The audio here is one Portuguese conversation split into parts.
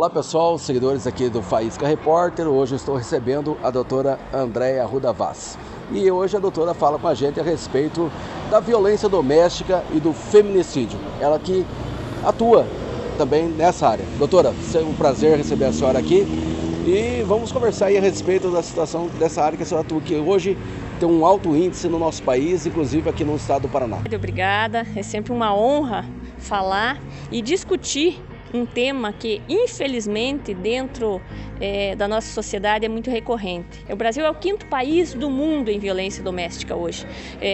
Olá pessoal, seguidores aqui do Faísca Repórter. Hoje eu estou recebendo a doutora Andréia Arruda Vaz. E hoje a doutora fala com a gente a respeito da violência doméstica e do feminicídio. Ela que atua também nessa área. Doutora, é um prazer receber a senhora aqui. E vamos conversar aí a respeito da situação dessa área que a senhora atua, que hoje tem um alto índice no nosso país, inclusive aqui no estado do Paraná. Obrigada, é sempre uma honra falar e discutir um tema que, infelizmente, dentro da nossa sociedade é muito recorrente. O Brasil é o 5º país do mundo em violência doméstica hoje.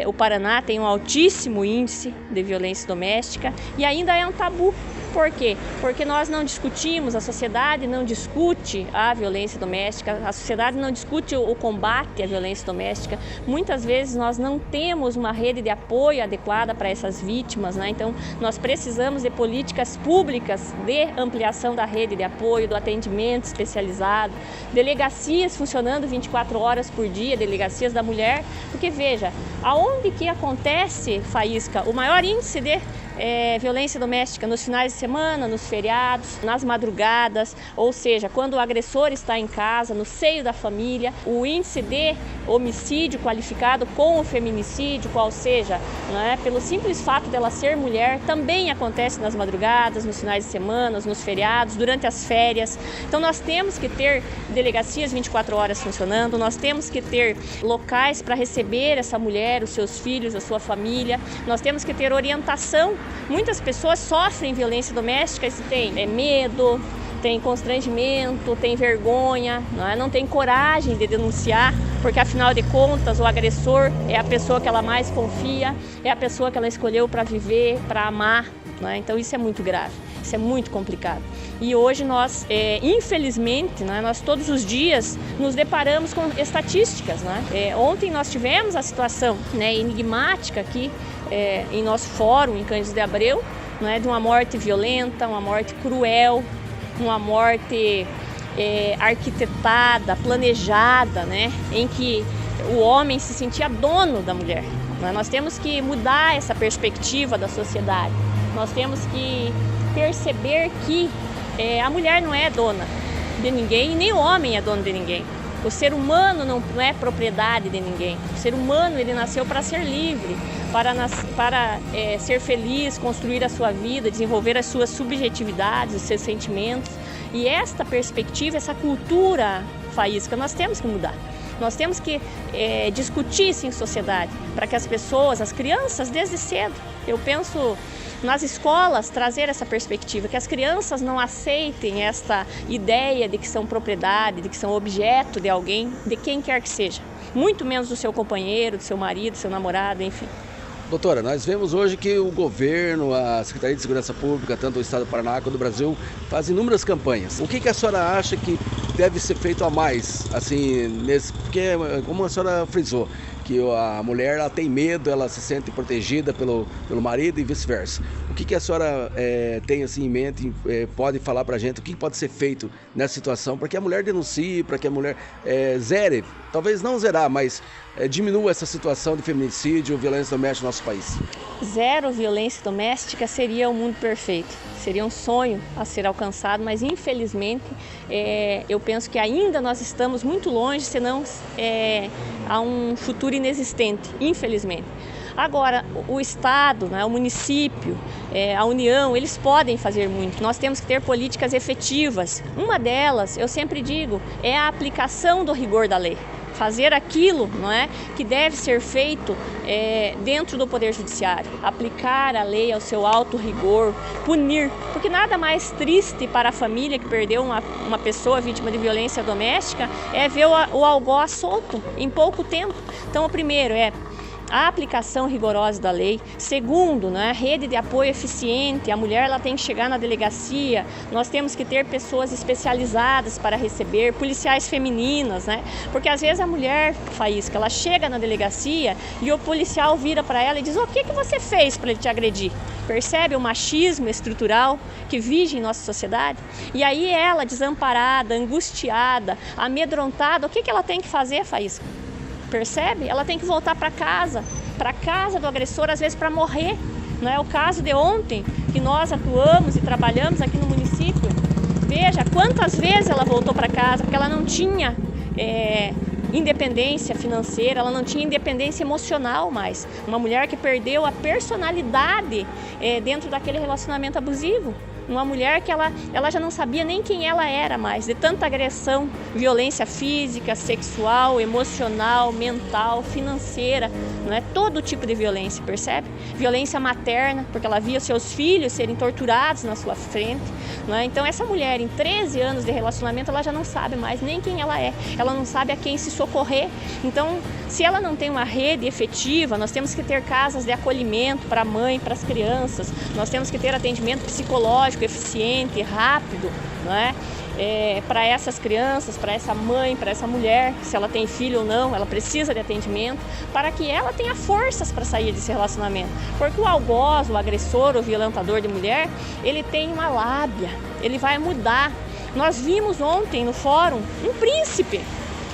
O Paraná tem um altíssimo índice de violência doméstica e ainda é um tabu. Por quê? Porque nós não discutimos, a sociedade não discute a violência doméstica, a sociedade não discute o combate à violência doméstica. Muitas vezes nós não temos uma rede de apoio adequada para essas vítimas, né? Então nós precisamos de políticas públicas de ampliação da rede de apoio, do atendimento especializado, delegacias funcionando 24 horas por dia, delegacias da mulher, porque veja, aonde que acontece, Faísca, o maior índice de violência doméstica? Nos finais de semana, nos feriados, nas madrugadas, ou seja, quando o agressor está em casa, no seio da família. O índice de homicídio qualificado com o feminicídio, qual seja, né, pelo simples fato dela ser mulher, também acontece nas madrugadas, nos finais de semana, nos feriados, durante as férias. Então nós temos que ter delegacias 24 horas funcionando, nós temos que ter locais para receber essa mulher, os seus filhos, a sua família, nós temos que ter orientação. Muitas pessoas sofrem violência doméstica e têm medo, tem constrangimento, tem vergonha, não tem coragem de denunciar, porque afinal de contas o agressor é a pessoa que ela mais confia, é a pessoa que ela escolheu para viver, para amar, Então isso é muito grave, isso é muito complicado. E hoje nós, infelizmente, nós todos os dias nos deparamos com estatísticas. Ontem nós tivemos a situação enigmática aqui em nosso fórum, em Cândido de Abreu, de uma morte violenta, uma morte cruel, uma morte arquitetada, planejada, em que o homem se sentia dono da mulher. Nós temos que mudar essa perspectiva da sociedade, nós temos que perceber que a mulher não é dona de ninguém e nem o homem é dono de ninguém. O ser humano não é propriedade de ninguém. O ser humano ele nasceu para ser livre, para ser feliz, construir a sua vida, desenvolver as suas subjetividades, os seus sentimentos. E esta perspectiva, essa cultura, Faísca, nós temos que mudar. Nós temos que discutir isso em sociedade, para que as pessoas, as crianças, desde cedo, eu penso nas escolas, trazer essa perspectiva, que as crianças não aceitem esta ideia de que são propriedade, de que são objeto de alguém, de quem quer que seja, muito menos do seu companheiro, do seu marido, do seu namorado, enfim. Doutora, nós vemos hoje que o governo, a Secretaria de Segurança Pública, tanto do Estado do Paraná quanto do Brasil, faz inúmeras campanhas. O que a senhora acha que deve ser feito a mais, assim, porque como a senhora frisou, que a mulher ela tem medo, ela se sente protegida pelo marido e vice-versa. O que a senhora tem assim em mente, pode falar pra gente, o que pode ser feito nessa situação para que a mulher denuncie, para que a mulher zere, talvez não zerar, mas diminua essa situação de feminicídio, violência doméstica no nosso país? Zero violência doméstica seria o mundo perfeito, seria um sonho a ser alcançado, mas infelizmente eu penso que ainda nós estamos muito longe, senão há um futuro inexistente, infelizmente. Agora, o Estado, o município, a União, eles podem fazer muito. Nós temos que ter políticas efetivas. Uma delas, eu sempre digo, é a aplicação do rigor da lei. Fazer aquilo que deve ser feito dentro do Poder Judiciário. Aplicar a lei ao seu alto rigor, punir. Porque nada mais triste para a família que perdeu uma pessoa vítima de violência doméstica é ver o algoz solto em pouco tempo. Então, o primeiro é a aplicação rigorosa da lei. Segundo, rede de apoio eficiente. A mulher ela tem que chegar na delegacia, nós temos que ter pessoas especializadas para receber, policiais femininas, porque às vezes a mulher, Faísca, ela chega na delegacia e o policial vira para ela e diz: o que você fez para ele te agredir? Percebe o machismo estrutural que vige em nossa sociedade? E aí ela, desamparada, angustiada, amedrontada, o que ela tem que fazer, Faísca? Percebe? Ela tem que voltar para casa do agressor, às vezes para morrer. Não é o caso de ontem, que nós atuamos e trabalhamos aqui no município, Veja quantas vezes ela voltou para casa, porque ela não tinha independência financeira, ela não tinha independência emocional mais. Uma mulher que perdeu a personalidade dentro daquele relacionamento abusivo. Uma mulher que ela já não sabia nem quem ela era mais, de tanta agressão, violência física, sexual, emocional, mental, financeira, não é? Todo tipo de violência, percebe? Violência materna, porque ela via seus filhos serem torturados na sua frente, não é? Então essa mulher, em 13 anos de relacionamento, ela já não sabe mais nem quem ela é, ela não sabe a quem se socorrer. Então, se ela não tem uma rede efetiva, nós temos que ter casas de acolhimento para a mãe, para as crianças, nós temos que ter atendimento psicológico eficiente, rápido, não é? Para essas crianças, para essa mãe, para essa mulher, se ela tem filho ou não, ela precisa de atendimento para que ela tenha forças para sair desse relacionamento. Porque o algoz, o agressor, o violentador de mulher, ele tem uma lábia, ele vai mudar. Nós vimos ontem no fórum um príncipe.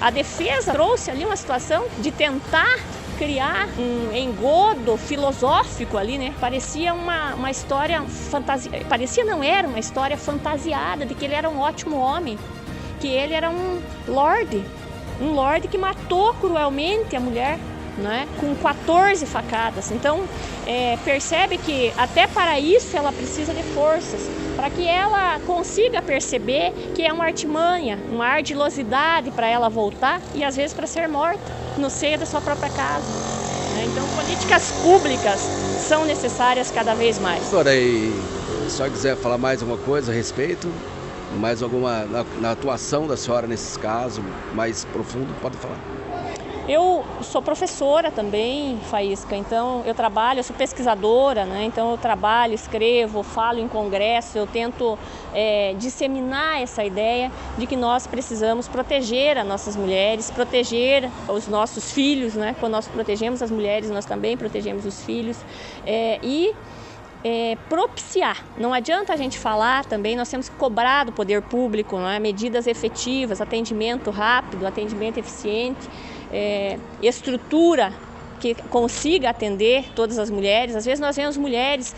A defesa trouxe ali uma situação de tentar criar um engodo filosófico ali, né? Parecia uma história fantasia, parecia não, era uma história fantasiada de que ele era um ótimo homem, que ele era um lorde que matou cruelmente a mulher, né? Com 14 facadas. Então, percebe que até para isso ela precisa de forças, para que ela consiga perceber que é uma artimanha, uma ardilosidade para ela voltar e às vezes para ser morta no seio da sua própria casa. Então, políticas públicas são necessárias cada vez mais. Doutora, e se a senhora quiser falar mais alguma coisa a respeito, mais alguma na atuação da senhora nesses casos, mais profundo, pode falar. Eu sou professora também, Faísca, então eu trabalho, eu sou pesquisadora, né? Então eu trabalho, escrevo, falo em congresso, eu tento disseminar essa ideia de que nós precisamos proteger as nossas mulheres, proteger os nossos filhos, né? Quando nós protegemos as mulheres, nós também protegemos os filhos propiciar. Não adianta a gente falar também, nós temos que cobrar do poder público, não é? Medidas efetivas, atendimento rápido, atendimento eficiente, estrutura que consiga atender todas as mulheres. Às vezes nós vemos mulheres,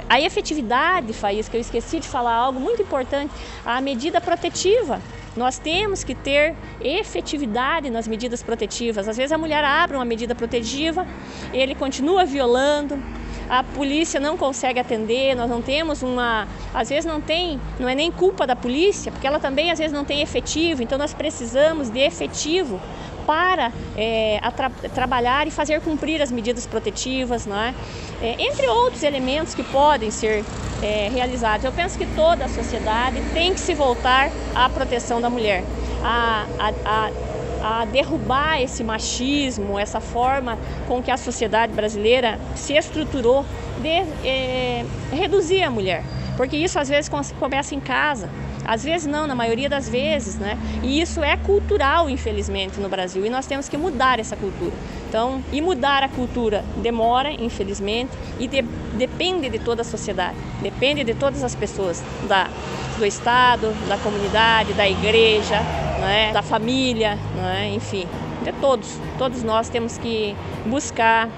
a efetividade, Faísca, eu esqueci de falar algo muito importante, a medida protetiva. Nós temos que ter efetividade nas medidas protetivas. Às vezes a mulher abre uma medida protetiva, ele continua violando, a polícia não consegue atender, nós não temos às vezes não é nem culpa da polícia, porque ela também às vezes não tem efetivo, então nós precisamos de efetivo para trabalhar e fazer cumprir as medidas protetivas, não é? Entre outros elementos que podem ser realizados. Eu penso que toda a sociedade tem que se voltar à proteção da mulher, a derrubar esse machismo, essa forma com que a sociedade brasileira se estruturou de reduzir a mulher. Porque isso às vezes começa em casa, às vezes não, na maioria das vezes, né? E isso é cultural, infelizmente, no Brasil, e nós temos que mudar essa cultura. Então, e mudar a cultura demora, infelizmente, e depende de toda a sociedade, depende de todas as pessoas, do Estado, da comunidade, da igreja, né? Da família, né? Enfim, de todos. Todos nós temos que buscar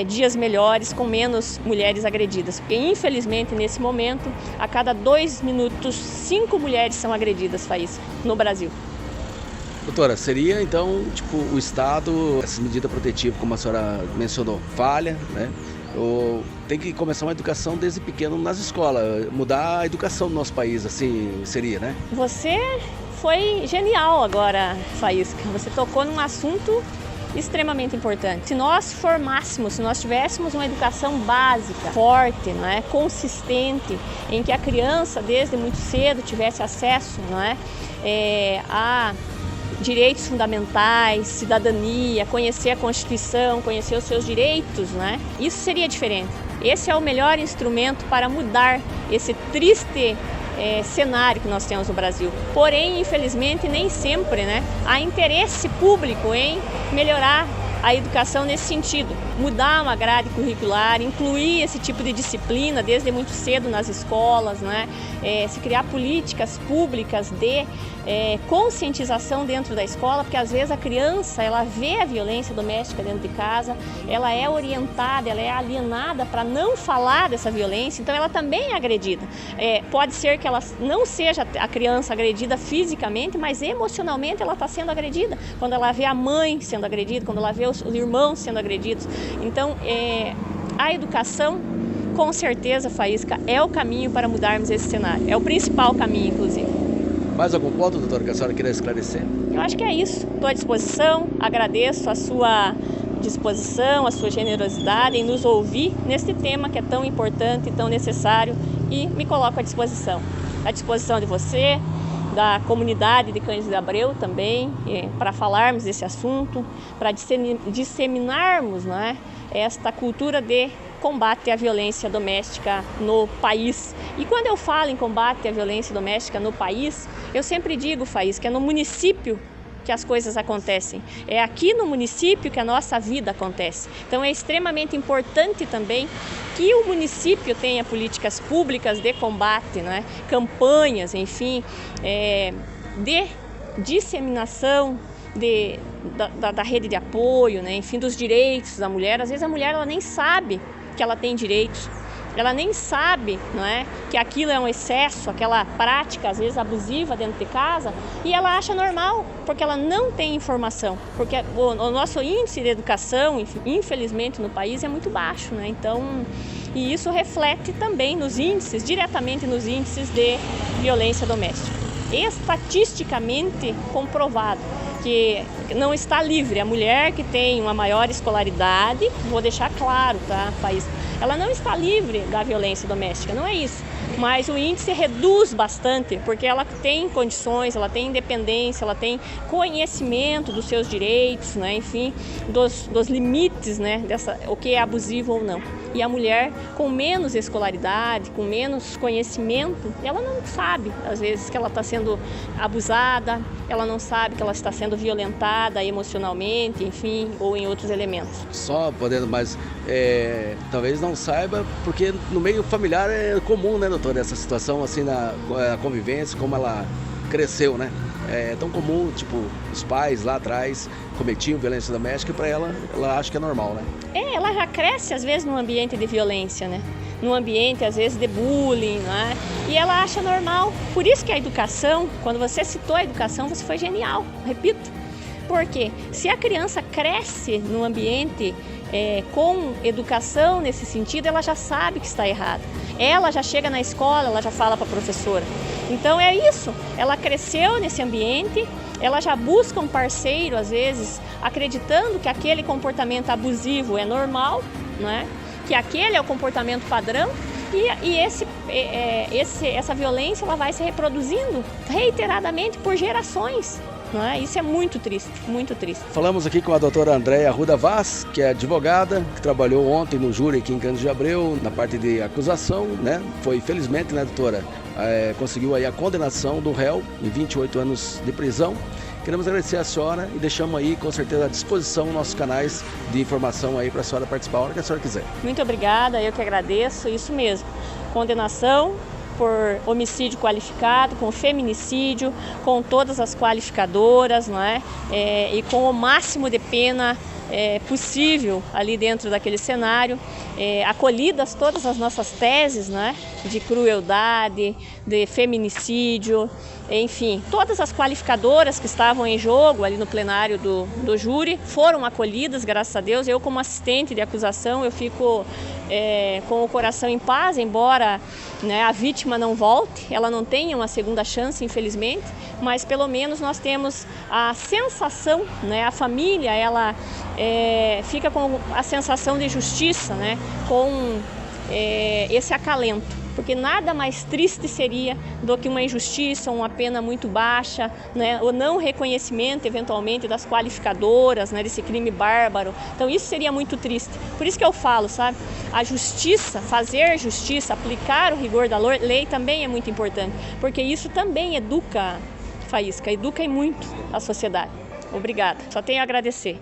dias melhores com menos mulheres agredidas, porque infelizmente nesse momento a cada 2 minutos 5 mulheres são agredidas, Faísca, no Brasil. Doutora, seria então o Estado, essa medida protetiva, como a senhora mencionou, falha, né? Ou tem que começar uma educação desde pequeno nas escolas, mudar a educação do nosso país, assim seria, né? Você foi genial agora, Faísca, você tocou num assunto extremamente importante. Se nós formássemos, se nós tivéssemos uma educação básica, forte, não é, consistente, em que a criança desde muito cedo tivesse acesso, não é, a direitos fundamentais, cidadania, conhecer a Constituição, conhecer os seus direitos, né? Isso seria diferente. Esse é o melhor instrumento para mudar esse triste cenário que nós temos no Brasil. Porém, infelizmente, nem sempre, né, há interesse público em melhorar a educação nesse sentido, mudar uma grade curricular, incluir esse tipo de disciplina desde muito cedo nas escolas, né? Se criar políticas públicas de conscientização dentro da escola, porque às vezes a criança ela vê a violência doméstica dentro de casa, ela é orientada, ela é alienada para não falar dessa violência, então ela também é agredida. Pode ser que ela não seja a criança agredida fisicamente, mas emocionalmente ela está sendo agredida, quando ela vê a mãe sendo agredida, quando ela vê os irmãos sendo agredidos. Então, a educação, com certeza, Faísca, é o caminho para mudarmos esse cenário, é o principal caminho, inclusive. Mais algum ponto, doutora, que a senhora queria esclarecer? Eu acho que é isso. Estou à disposição, agradeço a sua disposição, a sua generosidade em nos ouvir neste tema que é tão importante e tão necessário, e me coloco à disposição de você, da comunidade de Cândido de Abreu também, para falarmos desse assunto, para disseminarmos, né, esta cultura de combate à violência doméstica no país. E quando eu falo em combate à violência doméstica no país, eu sempre digo, Faísca, que é no município que as coisas acontecem. É aqui no município que a nossa vida acontece. Então é extremamente importante também que o município tenha políticas públicas de combate, né? Campanhas, enfim, de disseminação da rede de apoio, né? Enfim, dos direitos da mulher. Às vezes a mulher ela nem sabe que ela tem direitos. Ela nem sabe, não é, que aquilo é um excesso, aquela prática, às vezes, abusiva dentro de casa, e ela acha normal, porque ela não tem informação. Porque o nosso índice de educação, infelizmente, no país é muito baixo, né? Então, e isso reflete também nos índices, diretamente nos índices de violência doméstica. Estatisticamente comprovado que não está livre. A mulher que tem uma maior escolaridade, vou deixar claro, tá, país, ela não está livre da violência doméstica, não é isso. Mas o índice reduz bastante, porque ela tem condições, ela tem independência, ela tem conhecimento dos seus direitos, né? Enfim, dos limites, né? O que é abusivo ou não. E a mulher com menos escolaridade, com menos conhecimento, ela não sabe, às vezes, que ela está sendo abusada, ela não sabe que ela está sendo violentada emocionalmente, enfim, ou em outros elementos. Só podendo, mas talvez não saiba, porque no meio familiar é comum, né, doutora, essa situação, assim, na convivência, como ela cresceu, né? É tão comum, tipo, os pais lá atrás cometiam violência doméstica, e para ela acha que é normal, né? Ela já cresce, às vezes, num ambiente de violência, né? Num ambiente, às vezes, de bullying, né? E ela acha normal. Por isso que a educação, quando você citou a educação, você foi genial, repito. Porque se a criança cresce num ambiente com educação nesse sentido, ela já sabe que está errado. Ela já chega na escola, ela já fala para a professora. Então é isso, ela cresceu nesse ambiente, ela já busca um parceiro, às vezes, acreditando que aquele comportamento abusivo é normal, né? Que aquele é o comportamento padrão, e essa violência ela vai se reproduzindo reiteradamente por gerações. Não é? Isso é muito triste, muito triste. Falamos aqui com a doutora Andréia Arruda Vaz, que é advogada, que trabalhou ontem no júri aqui em Cândido de Abreu, na parte de acusação, né? Foi, felizmente, né, doutora, conseguiu aí a condenação do réu em 28 anos de prisão. Queremos agradecer a senhora e deixamos aí, com certeza, à disposição nossos canais de informação aí para a senhora participar a hora que a senhora quiser. Muito obrigada, eu que agradeço, isso mesmo. Condenação por homicídio qualificado, com feminicídio, com todas as qualificadoras, não é? E com o máximo de pena possível ali dentro daquele cenário, acolhidas todas as nossas teses, né, de crueldade, de feminicídio, enfim, todas as qualificadoras que estavam em jogo ali no plenário do júri foram acolhidas, graças a Deus. Eu, como assistente de acusação, eu fico com o coração em paz, embora, né, a vítima não volte, ela não tenha uma segunda chance, infelizmente, mas pelo menos nós temos a sensação, né, a família, ela fica com a sensação de justiça, né, com esse acalento, porque nada mais triste seria do que uma injustiça, uma pena muito baixa, né, o não reconhecimento, eventualmente, das qualificadoras, né, desse crime bárbaro. Então isso seria muito triste. Por isso que eu falo, sabe, a justiça, fazer justiça, aplicar o rigor da lei também é muito importante, porque isso também educa, Faísca, educa e muito a sociedade. Obrigada, só tenho a agradecer.